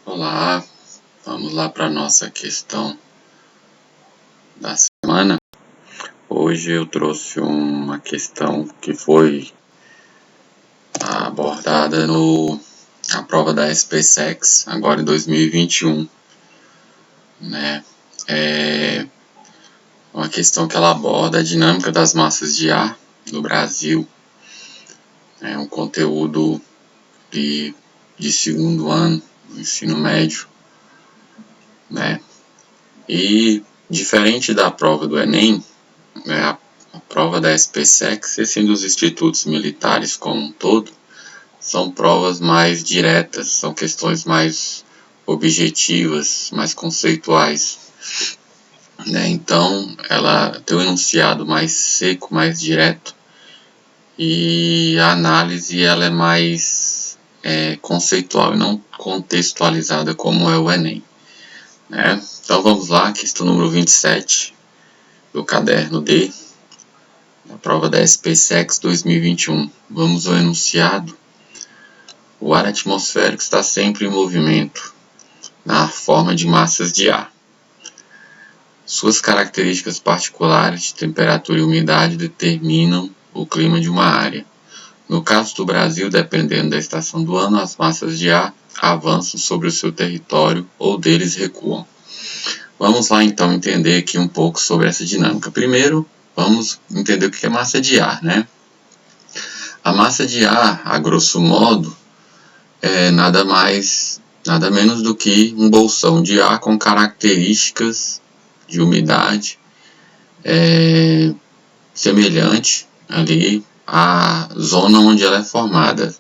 Olá, vamos lá para a nossa questão da semana. Hoje eu trouxe uma questão que foi abordada na prova da SpaceX, agora em 2021, né? É uma questão que ela aborda a dinâmica das massas de ar no Brasil. É um conteúdo de segundo ano do ensino médio, né? E diferente da prova do Enem, né, a prova da SpaceX, e sim dos institutos militares como um todo, são provas mais diretas, são questões mais objetivas, mais conceituais, né? Então ela tem um enunciado mais seco, mais direto, e a análise ela é mais conceitual e não contextualizada como é o Enem, né? Então vamos lá, questão número 27 do caderno D, a prova da SpaceX 2021. Vamos ao enunciado. O ar atmosférico está sempre em movimento, na forma de massas de ar. Suas características particulares de temperatura e umidade determinam o clima de uma área. No caso do Brasil, dependendo da estação do ano, as massas de ar avançam sobre o seu território ou deles recuam. Vamos lá então entender aqui um pouco sobre essa dinâmica. Primeiro, vamos entender o que é massa de ar, né? A massa de ar, a grosso modo, é nada menos do que um bolsão de ar com características de umidade semelhante ali à zona onde ela é formada.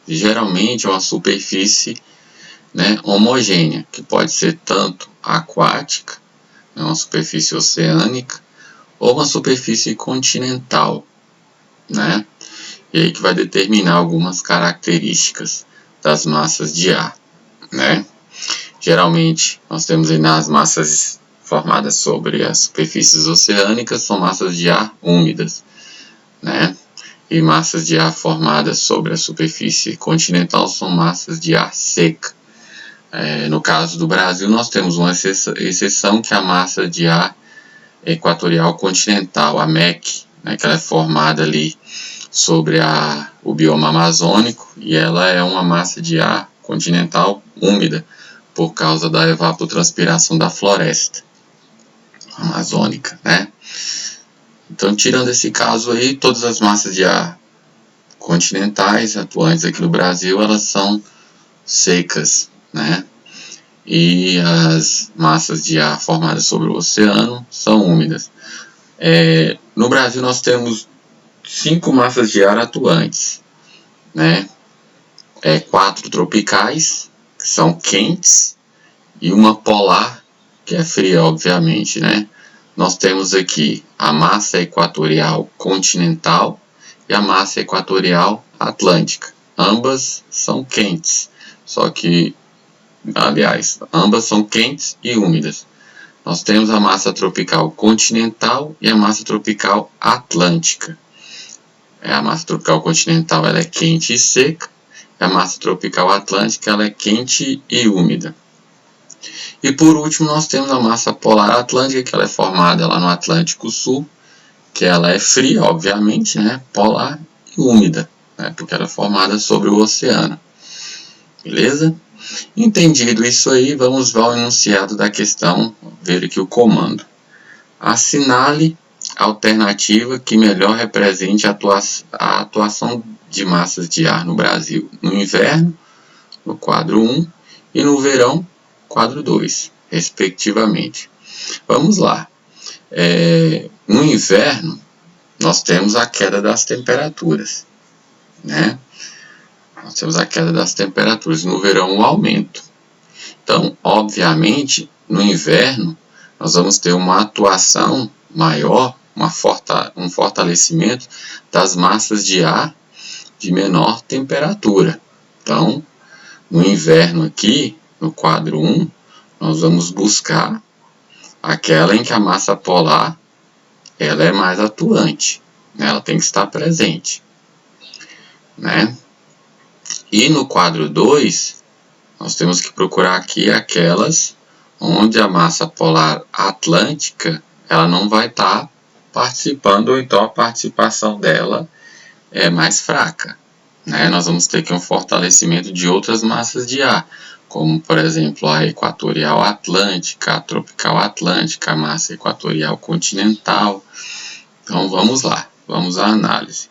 Geralmente é uma superfície, né, homogênea, que pode ser tanto aquática, né, uma superfície oceânica, ou uma superfície continental, né? E aí que vai determinar algumas características das massas de ar, né? Geralmente nós temos aí nas massas formadas sobre as superfícies oceânicas, são massas de ar úmidas, né? E massas de ar formadas sobre a superfície continental são massas de ar seca. No caso do Brasil, nós temos uma exceção, que é a massa de ar equatorial continental, a MEC, né, que ela é formada ali sobre o bioma amazônico, e ela é uma massa de ar continental úmida por causa da evapotranspiração da floresta amazônica, né? Então, tirando esse caso aí, todas as massas de ar continentais atuantes aqui no Brasil, elas são secas, né? E as massas de ar formadas sobre o oceano são úmidas. No Brasil nós temos 5 massas de ar atuantes, né? 4 tropicais, que são quentes, e uma polar, que é fria, obviamente, né? Nós temos aqui a massa equatorial continental e a massa equatorial atlântica. Ambas são quentes, só que, aliás, ambas são quentes e úmidas. Nós temos a massa tropical continental e a massa tropical atlântica. A massa tropical continental ela é quente e seca, e a massa tropical atlântica ela é quente e úmida. E por último nós temos a massa polar atlântica, que ela é formada lá no Atlântico Sul, que ela é fria, obviamente, né, polar e úmida, né, porque ela é formada sobre o oceano. Beleza? Entendido isso aí, vamos ao enunciado da questão, ver aqui o comando. Assinale a alternativa que melhor represente a atuação de massas de ar no Brasil no inverno, no quadro 1, e no verão, quadro 2, respectivamente. Vamos lá. No inverno, nós temos a queda das temperaturas, né? Nós temos a queda das temperaturas, no verão o aumento. Então, obviamente, no inverno, nós vamos ter uma atuação maior, um fortalecimento das massas de ar de menor temperatura. Então, no inverno aqui, no quadro 1, nós vamos buscar aquela em que a massa polar ela é mais atuante, né? Ela tem que estar presente, né? E no quadro 2, nós temos que procurar aqui aquelas onde a massa polar atlântica ela não vai estar participando, ou então a participação dela é mais fraca, né? Nós vamos ter aqui um fortalecimento de outras massas de ar, como por exemplo a equatorial atlântica, a tropical atlântica, a massa equatorial continental. Então vamos lá, vamos à análise.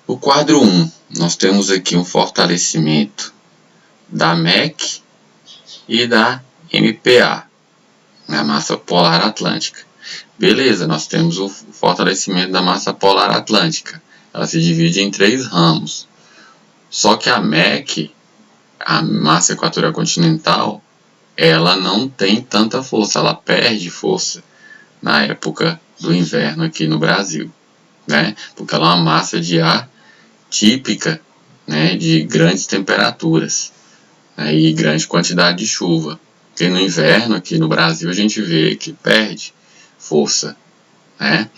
O quadro 1, nós temos aqui um fortalecimento da MEC e da MPA, a massa polar atlântica. Beleza, nós temos o fortalecimento da massa polar atlântica. Ela se divide em 3 ramos. Só que a MEC, a massa equatorial continental, ela não tem tanta força, ela perde força na época do inverno aqui no Brasil, né? Porque ela é uma massa de ar típica, né, de grandes temperaturas, né, e grande quantidade de chuva. Porque no inverno aqui no Brasil a gente vê que perde força, né?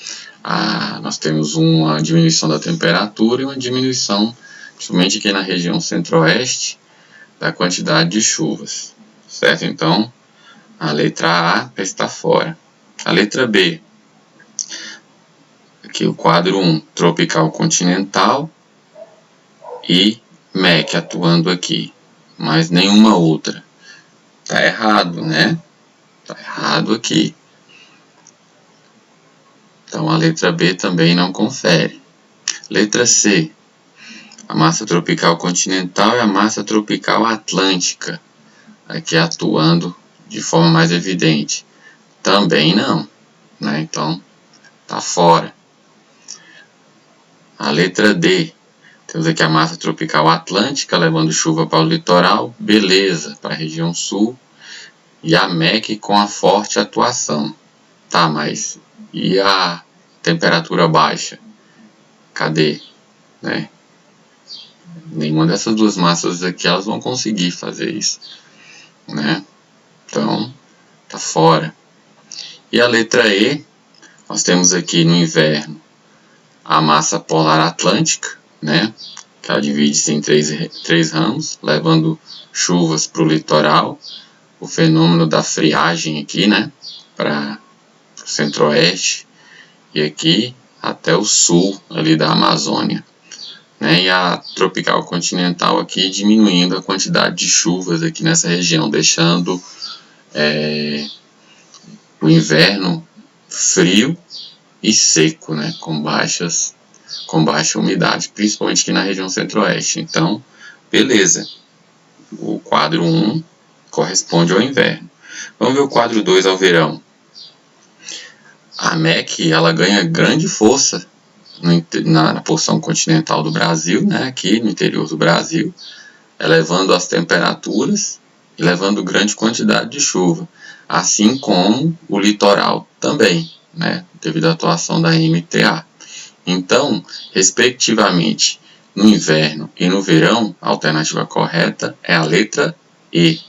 Nós temos uma diminuição da temperatura e uma diminuição, principalmente aqui na região centro-oeste, da quantidade de chuvas, certo? Então, a letra A está fora. A letra B, aqui o quadro 1, tropical continental e MEC atuando aqui, mas nenhuma outra. Tá errado, né? Tá errado aqui. Então a letra B também não confere. Letra C, a massa tropical continental e a massa tropical atlântica, aqui atuando de forma mais evidente. Também não, né? Então tá fora. A letra D, temos aqui a massa tropical atlântica levando chuva para o litoral, beleza, para a região sul, e a MEC com a forte atuação. Tá, mas e a temperatura baixa? Cadê? Né? Nenhuma dessas duas massas aqui elas vão conseguir fazer isso, né? Então, tá fora. E a letra E, nós temos aqui no inverno a massa polar atlântica, né? Que ela divide-se em três ramos, levando chuvas para o litoral, o fenômeno da friagem aqui, né? Para o centro-oeste e aqui até o sul ali da Amazônia, né? E a tropical continental aqui diminuindo a quantidade de chuvas aqui nessa região, deixando o inverno frio e seco, né? Com baixa umidade, principalmente aqui na região centro-oeste. Então, beleza. O quadro 1 corresponde ao inverno. Vamos ver o quadro 2 ao verão. A MEC ela ganha grande força na porção continental do Brasil, né, aqui no interior do Brasil, elevando as temperaturas e levando grande quantidade de chuva, assim como o litoral também, né, devido à atuação da MTA. Então, respectivamente, no inverno e no verão, a alternativa correta é a letra E,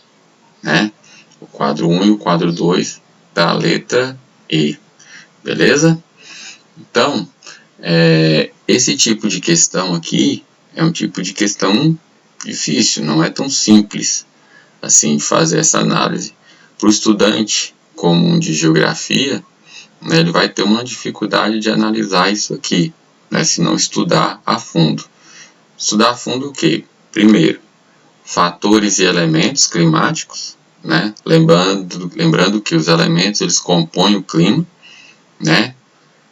né? O quadro 1 e o quadro 2 da letra E. Beleza? Então, esse tipo de questão aqui é um tipo de questão difícil, não é tão simples assim de fazer essa análise. Para o estudante comum de geografia, né, ele vai ter uma dificuldade de analisar isso aqui, né, se não estudar a fundo. Estudar a fundo o quê? Primeiro, fatores e elementos climáticos, né? Lembrando que os elementos eles compõem o clima, né?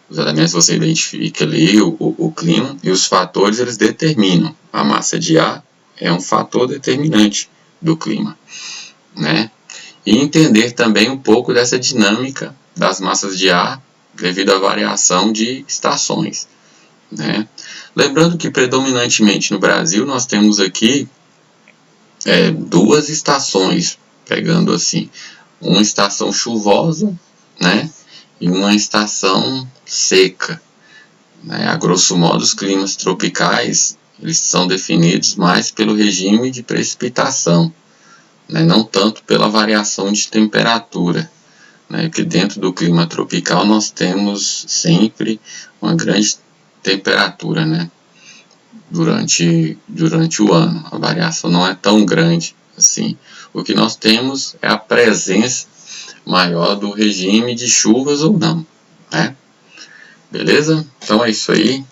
Os elementos você identifica ali o clima, e os fatores eles determinam. A massa de ar é um fator determinante do clima, né? E entender também um pouco dessa dinâmica das massas de ar devido à variação de estações, né? Lembrando que predominantemente no Brasil nós temos aqui duas estações, pegando assim, uma estação chuvosa, né? E uma estação seca, né? A grosso modo, os climas tropicais eles são definidos mais pelo regime de precipitação, né? Não tanto pela variação de temperatura, né? Porque dentro do clima tropical nós temos sempre uma grande temperatura, né? Durante o ano. A variação não é tão grande assim. O que nós temos é a presença maior do regime de chuvas ou não, né? Beleza? Então é isso aí.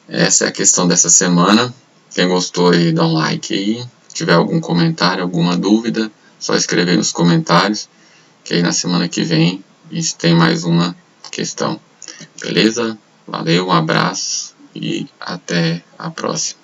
Essa é a questão dessa semana. Quem gostou aí, dá um like aí. Se tiver algum comentário, alguma dúvida, só escrever nos comentários, que aí na semana que vem a gente tem mais uma questão. Beleza? Valeu, um abraço e até a próxima.